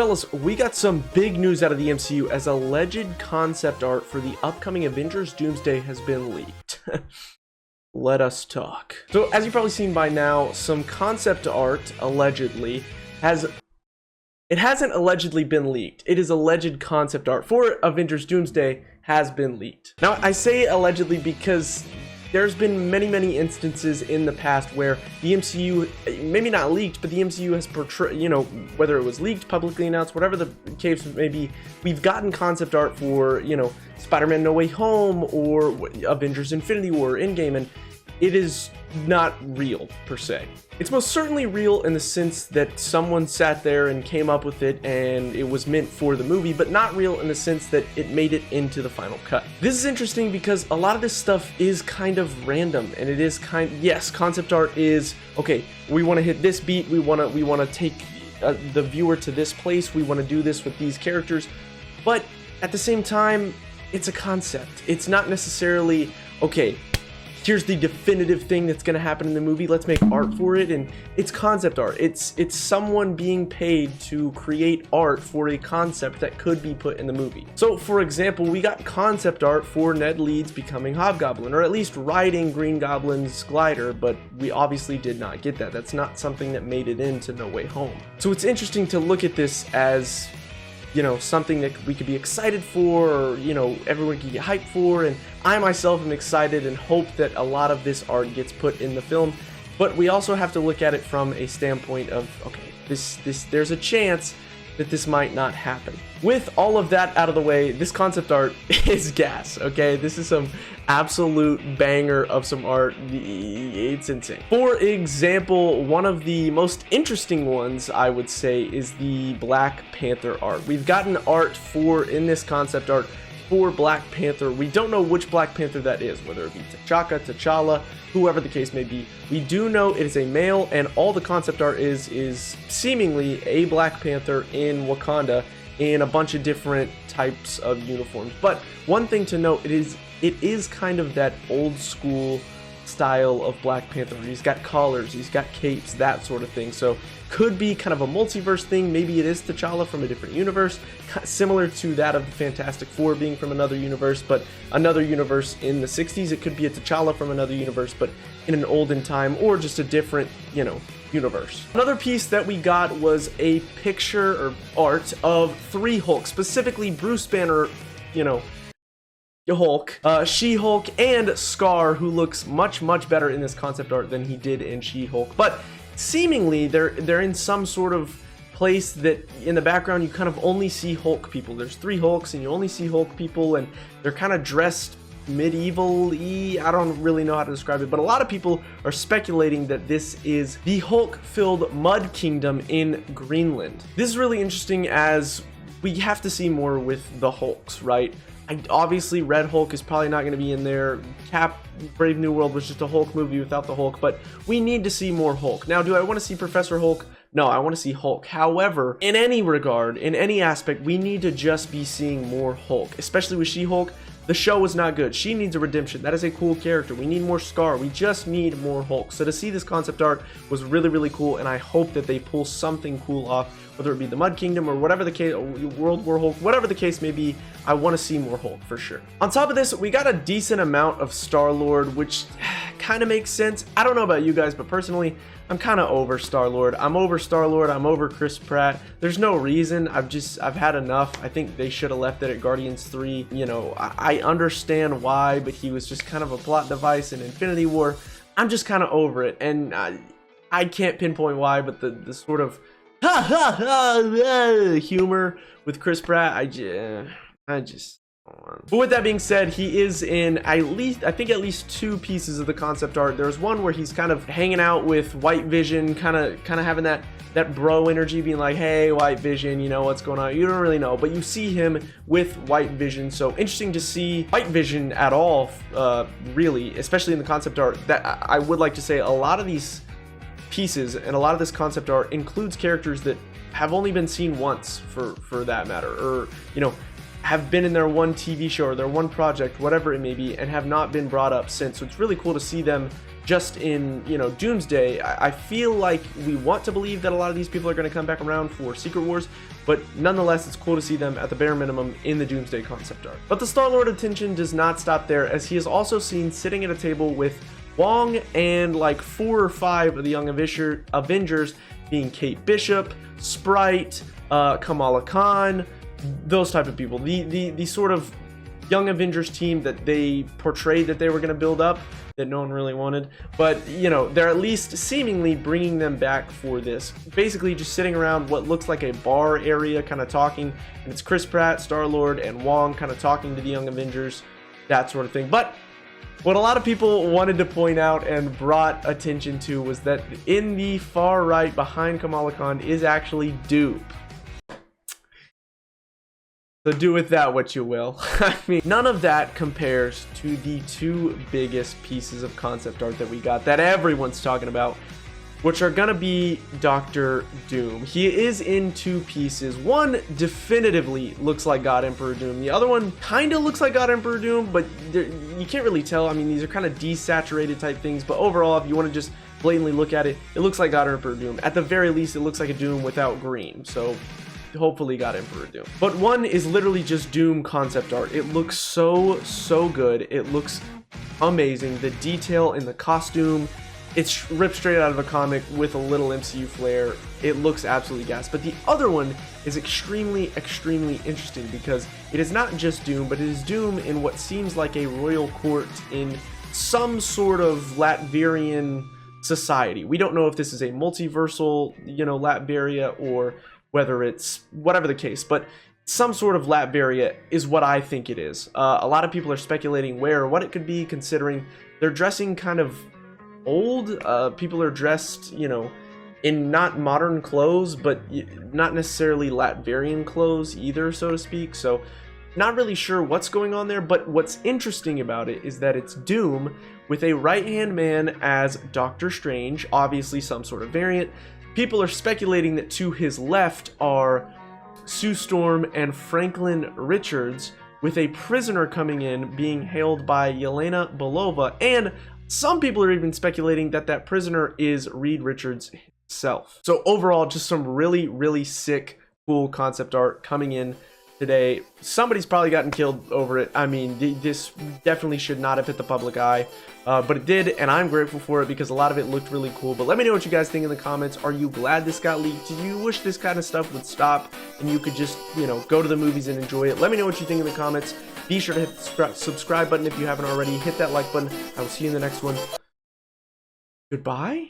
fellas, we got some big news out of the MCU as alleged concept art for the upcoming Avengers Doomsday has been leaked. Let us talk. So, as you've probably seen by now, some concept art allegedly it hasn't allegedly been leaked. It is alleged concept art for Avengers Doomsday has been leaked. Now, I say allegedly because there's been many instances in the past where the MCU, maybe not leaked, but the MCU has portrayed, you know, whether it was leaked, publicly announced, whatever the case may be, we've gotten concept art for, you know, Spider-Man No Way Home or Avengers Infinity War, Endgame, and it is not real per se. It's most certainly real in the sense that someone sat there and came up with it and it was meant for the movie, but not real in the sense that it made it into the final cut. This is interesting because a lot of this stuff is kind of random, and it is yes, concept art is okay. We want to hit this beat. We want to take the viewer to this place. We want to do this with these characters, but at the same time, it's a concept. It's not necessarily okay. Here's the definitive thing that's going to happen in the movie. Let's make art for it. And it's concept art. It's someone being paid to create art for a concept that could be put in the movie. So, for example, we got concept art for Ned Leeds becoming Hobgoblin, or at least riding Green Goblin's glider, but we obviously did not get that. That's not something that made it into No Way Home. So it's interesting to look at this as, you know, something that we could be excited for, or, you know, everyone can get hyped for, and I myself am excited and hope that a lot of this art gets put in the film. But we also have to look at it from a standpoint of, okay, there's a chance that this might not happen. With all of that out of the way, this concept art is gas, okay? This is some absolute banger of some art. It's insane. For example, one of the most interesting ones, I would say, is the Black Panther art. We've gotten art in this concept art for Black Panther. We don't know which Black Panther that is, whether it be T'Challa, whoever the case may be. We do know it is a male, and all the concept art is seemingly a Black Panther in Wakanda in a bunch of different types of uniforms. But one thing to note, it is kind of that old school style of Black Panther. He's got collars, he's got capes, that sort of thing. So could be kind of a multiverse thing. Maybe it is T'Challa from a different universe, similar to that of the Fantastic Four being from another universe, but another universe in the 60s. It could be a T'Challa from another universe, but in an olden time, or just a different, you know, universe. Another piece that we got was a picture or art of 3 Hulks, specifically Bruce Banner, you know, Hulk, She-Hulk, and Scar, who looks much better in this concept art than he did in She-Hulk. But seemingly they're in some sort of place that in the background you kind of only see Hulk people. There's 3 Hulks and you only see Hulk people, and they're kind of dressed medieval-y. I don't really know how to describe it, but a lot of people are speculating that this is the Hulk-filled Mud Kingdom in Greenland. This is really interesting as we have to see more with the Hulks, right? Obviously, Red Hulk is probably not going to be in there. Cap Brave New World was just a Hulk movie without the Hulk, but we need to see more Hulk. Now, do I want to see Professor Hulk? No, I want to see Hulk. However, in any regard, in any aspect, we need to just be seeing more Hulk, especially with She-Hulk. The show was not good. She needs a redemption. That is a cool character. We need more Scar. We just need more Hulk. So to see this concept art was really cool, and I hope that they pull something cool off, whether it be the Mud Kingdom or whatever the case, World War Hulk, whatever the case may be. I want to see more Hulk for sure. On top of this, we got a decent amount of Star-Lord, which kind of makes sense. I don't know about you guys, but personally, I'm kind of over Star-Lord. I'm over Star-Lord. I'm over Chris Pratt. There's no reason. I've had enough. I think they should have left it at Guardians 3. You know, I understand why, but he was just kind of a plot device in Infinity War. I'm just kind of over it, and I can't pinpoint why, but the sort of humor with Chris Pratt, I just. But with that being said, he is in I think at least 2 pieces of the concept art. There's one where he's kind of hanging out with White Vision, kind of having that bro energy, being like, hey, White Vision, you know what's going on? You don't really know, but you see him with White Vision. So interesting to see White Vision at all, really, especially in the concept art. That I would like to say a lot of these pieces and a lot of this concept art includes characters that have only been seen once, for that matter, or, you know, have been in their one TV show or their one project, whatever it may be, and have not been brought up since. So it's really cool to see them just in, you know, Doomsday. I feel like we want to believe that a lot of these people are going to come back around for Secret Wars, but nonetheless, it's cool to see them at the bare minimum in the Doomsday concept art. But the Star-Lord attention does not stop there, as he is also seen sitting at a table with Wong and like 4 or 5 of the young Avengers, being Kate Bishop, Sprite, Kamala Khan, those type of people. The sort of young Avengers team that they portrayed that they were going to build up, that no one really wanted, but you know, they're at least seemingly bringing them back for this. Basically just sitting around what looks like a bar area kind of talking, and it's Chris Pratt, Star-Lord, and Wong kind of talking to the young Avengers, that sort of thing. But what a lot of people wanted to point out and brought attention to was that in the far right behind Kamala Khan is actually Dupe. So do with that what you will. I mean, none of that compares to the 2 biggest pieces of concept art that we got that everyone's talking about, which are gonna be Doctor Doom. He is in 2 pieces. One definitively looks like God Emperor Doom. The other one kind of looks like God Emperor Doom, but you can't really tell. I mean, these are kind of desaturated type things, but overall, if you want to just blatantly look at it, it looks like God Emperor Doom. At the very least, it looks like a Doom without green. So hopefully God Emperor Doom. But one is literally just Doom concept art. It looks so good. It looks amazing. The detail in the costume, it's ripped straight out of a comic with a little MCU flair. It looks absolutely gas. But the other one is extremely interesting because it is not just Doom, but it is Doom in what seems like a royal court in some sort of Latvian society. We don't know if this is a multiversal, you know, Latveria, or whether it's whatever the case, but some sort of Latveria is what I think it is. A lot of people are speculating where or what it could be, considering they're dressing kind of old. People are dressed, you know, in not modern clothes, but not necessarily Latvian clothes either, so to speak. So not really sure what's going on there, but what's interesting about it is that it's Doom with a right-hand man as Doctor Strange, obviously some sort of variant. People are speculating that to his left are Sue Storm and Franklin Richards, with a prisoner coming in being hailed by Yelena Belova, and some people are even speculating that that prisoner is Reed Richards himself. So overall, just some really sick, cool concept art coming in today. Somebody's probably gotten killed over it. I mean, this definitely should not have hit the public eye, but it did, and I'm grateful for it because a lot of it looked really cool. But let me know what you guys think in the comments. Are you glad this got leaked? Do you wish this kind of stuff would stop and you could just, you know, go to the movies and enjoy it? Let me know what you think in the comments. Be sure to hit the subscribe button if you haven't already. Hit that like button. I will see you in the next one. Goodbye.